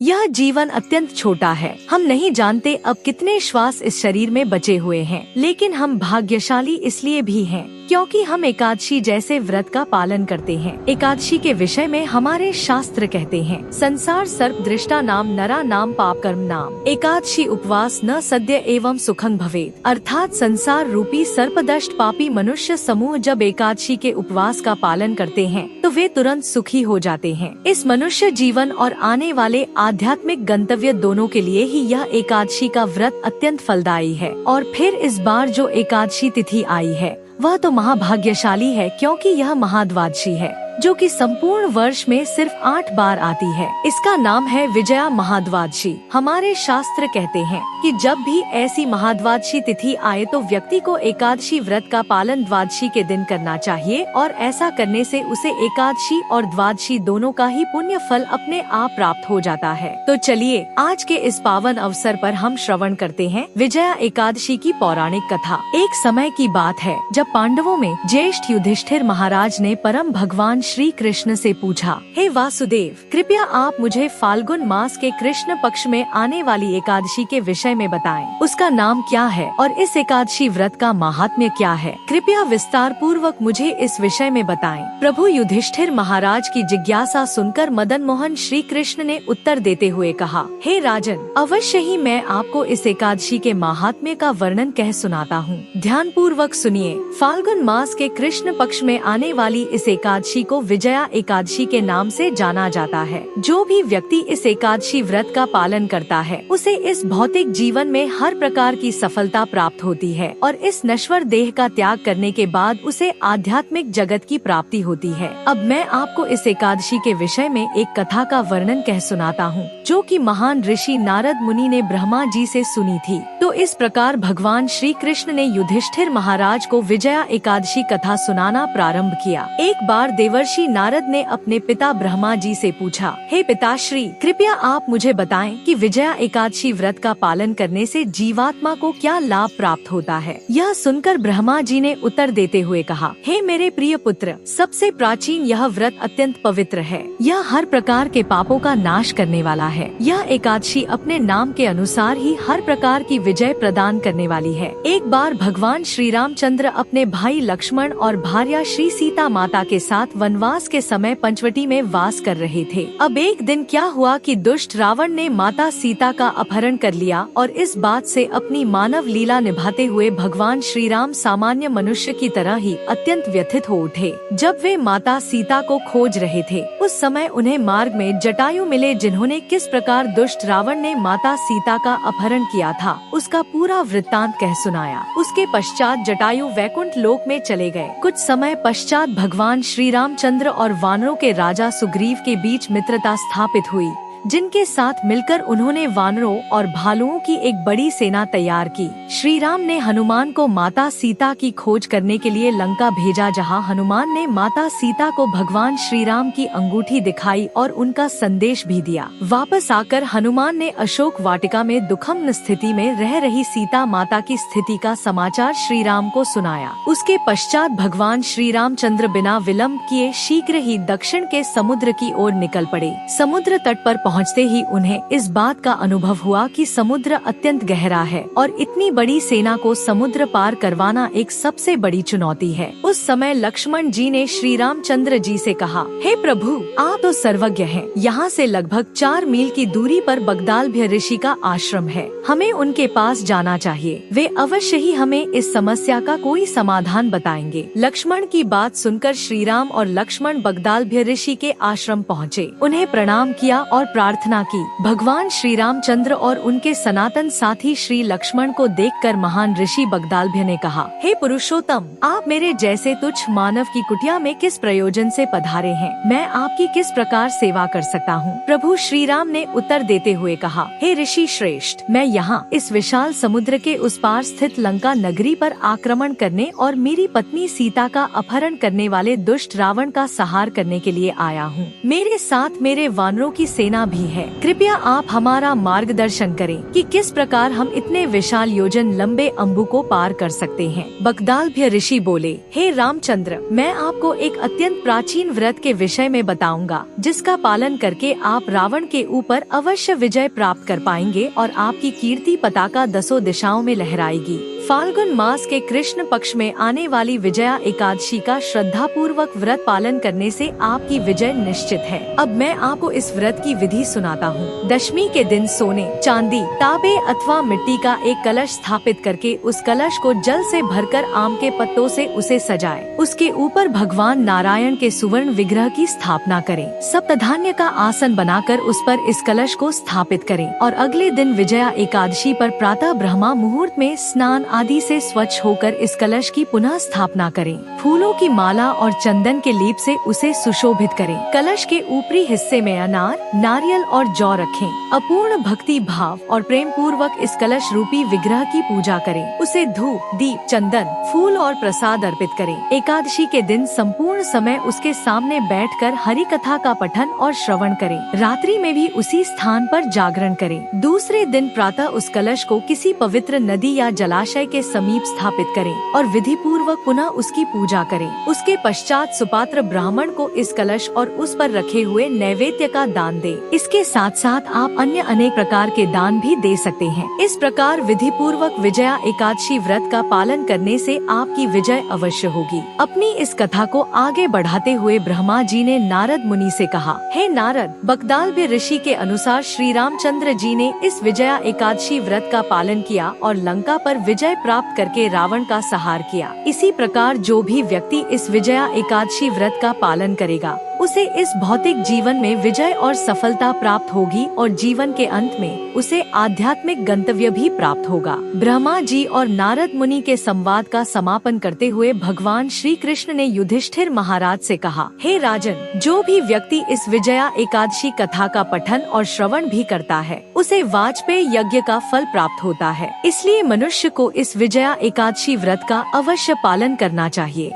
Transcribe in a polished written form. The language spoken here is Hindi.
यह जीवन अत्यंत छोटा है। हम नहीं जानते अब कितने श्वास इस शरीर में बचे हुए हैं, लेकिन हम भाग्यशाली इसलिए भी हैं क्योंकि हम एकादशी जैसे व्रत का पालन करते हैं। एकादशी के विषय में हमारे शास्त्र कहते हैं, संसार सर्प दृष्टा नाम नरा नाम पाप कर्म नाम, एकादशी उपवास न सद्य एवं सुखं भवेत्। अर्थात संसार रूपी सर्पदष्ट पापी मनुष्य समूह जब एकादशी के उपवास का पालन करते हैं तो वे तुरंत सुखी हो जाते हैं। इस मनुष्य जीवन और आने वाले आध्यात्मिक गंतव्य दोनों के लिए ही यह एकादशी का व्रत अत्यंत फलदायी है। और फिर इस बार जो एकादशी तिथि आई है वह तो महाभाग्यशाली है, क्योंकि यह महाद्वादशी है जो कि संपूर्ण वर्ष में सिर्फ 8 बार आती है। इसका नाम है विजया महाद्वादशी। हमारे शास्त्र कहते हैं कि जब भी ऐसी महाद्वादशी तिथि आए तो व्यक्ति को एकादशी व्रत का पालन द्वादशी के दिन करना चाहिए और ऐसा करने से उसे एकादशी और द्वादशी दोनों का ही पुण्य फल अपने आप प्राप्त हो जाता है। तो चलिए आज के इस पावन अवसर पर हम श्रवण करते हैं विजया एकादशी की पौराणिक कथा। एक समय की बात है जब पांडवों में ज्येष्ठ युधिष्ठिर महाराज ने परम भगवान श्री कृष्ण से पूछा, हे वासुदेव, कृपया आप मुझे फाल्गुन मास के कृष्ण पक्ष में आने वाली एकादशी के विषय में बताएं। उसका नाम क्या है और इस एकादशी व्रत का महात्म्य क्या है? कृपया विस्तार पूर्वक मुझे इस विषय में बताएं। प्रभु युधिष्ठिर महाराज की जिज्ञासा सुनकर मदन मोहन श्री कृष्ण ने उत्तर देते हुए कहा, हे राजन, अवश्य ही मैं आपको इस एकादशी के महात्म्य का वर्णन कह सुनाता हूँ। ध्यान पूर्वक सुनिए। फाल्गुन मास के कृष्ण पक्ष में आने वाली इस एकादशी को विजया एकादशी के नाम से जाना जाता है। जो भी व्यक्ति इस एकादशी व्रत का पालन करता है उसे इस भौतिक जीवन में हर प्रकार की सफलता प्राप्त होती है और इस नश्वर देह का त्याग करने के बाद उसे आध्यात्मिक जगत की प्राप्ति होती है। अब मैं आपको इस एकादशी के विषय में एक कथा का वर्णन कह सुनाता हूँ, जो कि महान ऋषि नारद मुनि ने ब्रह्मा जी से सुनी थी। तो इस प्रकार भगवान श्री कृष्ण ने युधिष्ठिर महाराज को विजया एकादशी कथा सुनाना प्रारंभ किया। एक बार देवर्षि नारद ने अपने पिता ब्रह्मा जी से पूछा, हे पिताश्री, कृपया आप मुझे बताएं कि विजया एकादशी व्रत का पालन करने से जीवात्मा को क्या लाभ प्राप्त होता है। यह सुनकर ब्रह्मा जी ने उत्तर देते हुए कहा, हे मेरे प्रिय पुत्र, सबसे प्राचीन यह व्रत अत्यंत पवित्र है। यह हर प्रकार के पापों का नाश करने वाला है। यह एकादशी अपने नाम के अनुसार ही हर प्रकार की विजय प्रदान करने वाली है। एक बार भगवान श्री रामचंद्र अपने भाई लक्ष्मण और भार्या श्री सीता माता के साथ वनवास के समय पंचवटी में वास कर रहे थे। अब एक दिन क्या हुआ कि दुष्ट रावण ने माता सीता का अपहरण कर लिया और इस बात से अपनी मानव लीला निभाते हुए भगवान श्री राम सामान्य मनुष्य की तरह ही अत्यंत व्यथित हो उठे। जब वे माता सीता को खोज रहे थे उस समय उन्हें मार्ग में जटायु मिले, जिन्होंने किस प्रकार दुष्ट रावण ने माता सीता का अपहरण किया था उसका पूरा वृत्तांत कह सुनाया। उसके पश्चात जटायु वैकुंठ लोक में चले गए। कुछ समय पश्चात भगवान श्री रामचंद्र और वानरों के राजा सुग्रीव के बीच मित्रता स्थापित हुई, जिनके साथ मिलकर उन्होंने वानरों और भालुओं की एक बड़ी सेना तैयार की। श्री राम ने हनुमान को माता सीता की खोज करने के लिए लंका भेजा, जहां हनुमान ने माता सीता को भगवान श्री राम की अंगूठी दिखाई और उनका संदेश भी दिया। वापस आकर हनुमान ने अशोक वाटिका में दुखम स्थिति में रह रही सीता माता की स्थिति का समाचार श्री राम को सुनाया। उसके पश्चात भगवान श्री रामचंद्र बिना विलंब किए शीघ्र ही दक्षिण के समुद्र की ओर निकल पड़े। समुद्र तट पर पहुँचते ही उन्हें इस बात का अनुभव हुआ कि समुद्र अत्यंत गहरा है और इतनी बड़ी सेना को समुद्र पार करवाना एक सबसे बड़ी चुनौती है। उस समय लक्ष्मण जी ने श्री रामचंद्र जी से कहा, हे प्रभु, आप तो सर्वज्ञ हैं। यहाँ से लगभग 4 मील की दूरी पर बगदालभ्य ऋषि का आश्रम है। हमें उनके पास जाना चाहिए। वे अवश्य ही हमें इस समस्या का कोई समाधान बताएंगे। लक्ष्मण की बात सुनकर श्री राम और लक्ष्मण बगदालभ्य ऋषि के आश्रम पहुँचे। उन्हें प्रणाम किया और प्रार्थना की। भगवान श्री रामचंद्र और उनके सनातन साथी श्री लक्ष्मण को देखकर महान ऋषि बगदालभ्य ने कहा, हे पुरुषोत्तम, आप मेरे जैसे तुच्छ मानव की कुटिया में किस प्रयोजन से पधारे हैं? मैं आपकी किस प्रकार सेवा कर सकता हूँ? प्रभु श्री राम ने उत्तर देते हुए कहा, हे ऋषि श्रेष्ठ, मैं यहाँ इस विशाल समुद्र के उस पार स्थित लंका नगरी पर आक्रमण करने और मेरी पत्नी सीता का अपहरण करने वाले दुष्ट रावण का संहार करने के लिए आया हूँ। मेरे साथ मेरे वानरों की सेना भी है। कृपया आप हमारा मार्गदर्शन करें कि किस प्रकार हम इतने विशाल योजन लंबे अम्बु को पार कर सकते हैं। बकदालभ्य ऋषि बोले, हे रामचंद्र, मैं आपको एक अत्यंत प्राचीन व्रत के विषय में बताऊंगा, जिसका पालन करके आप रावण के ऊपर अवश्य विजय प्राप्त कर पाएंगे और आपकी कीर्ति पताका दसों दिशाओं में लहराएगी। फाल्गुन मास के कृष्ण पक्ष में आने वाली विजया एकादशी का श्रद्धा पूर्वक व्रत पालन करने से आपकी विजय निश्चित है। अब मैं आपको इस व्रत की विधि सुनाता हूँ। दशमी के दिन सोने, चांदी, तांबे अथवा मिट्टी का एक कलश स्थापित करके उस कलश को जल से भरकर आम के पत्तों से उसे सजाएं। उसके ऊपर भगवान नारायण के सुवर्ण विग्रह की स्थापना करें। सप्तधान्य का आसन बनाकर उस पर इस कलश को स्थापित करें और अगले दिन विजया एकादशी पर प्रातः ब्रह्मा मुहूर्त में स्नान आदि से स्वच्छ होकर इस कलश की पुनः स्थापना करें। फूलों की माला और चंदन के लेप से उसे सुशोभित करें। कलश के ऊपरी हिस्से में अनार, नारियल और जौ रखें। अपूर्ण भक्ति भाव और प्रेम पूर्वक इस कलश रूपी विग्रह की पूजा करें। उसे धूप, दीप, चंदन, फूल और प्रसाद अर्पित करें। एकादशी के दिन संपूर्ण समय उसके सामने बैठकर हरि कथा का पठन और श्रवण करें। रात्रि में भी उसी स्थान पर जागरण करें। दूसरे दिन प्रातः उस कलश को किसी पवित्र नदी या जलाशय के समीप स्थापित करें और विधि पूर्वक पुनः उसकी पूजा करें। उसके पश्चात सुपात्र ब्राह्मण को इस कलश और उस पर रखे हुए नैवेद्य का दान दे। इसके साथ साथ आप अन्य अनेक प्रकार के दान भी दे सकते हैं। इस प्रकार विधि पूर्वक विजया एकादशी व्रत का पालन करने से आपकी विजय अवश्य होगी। अपनी इस कथा को आगे बढ़ाते हुए ब्रह्मा जी ने नारद मुनि से कहा, हे नारद, बकदालभ्य ऋषि के अनुसार श्री रामचंद्र जी ने इस विजया एकादशी व्रत का पालन किया और लंका पर विजय प्राप्त करके रावण का संहार किया। इसी प्रकार जो भी व्यक्ति इस विजया एकादशी व्रत का पालन करेगा, उसे इस भौतिक जीवन में विजय और सफलता प्राप्त होगी और जीवन के अंत में उसे आध्यात्मिक गंतव्य भी प्राप्त होगा। ब्रह्मा जी और नारद मुनि के संवाद का समापन करते हुए भगवान श्री कृष्ण ने युधिष्ठिर महाराज से कहा, हे राजन, जो भी व्यक्ति इस विजया एकादशी कथा का पठन और श्रवण भी करता है, उसे वाजपेय यज्ञ का फल प्राप्त होता है। इसलिए मनुष्य को इस विजया एकादशी व्रत का अवश्य पालन करना चाहिए।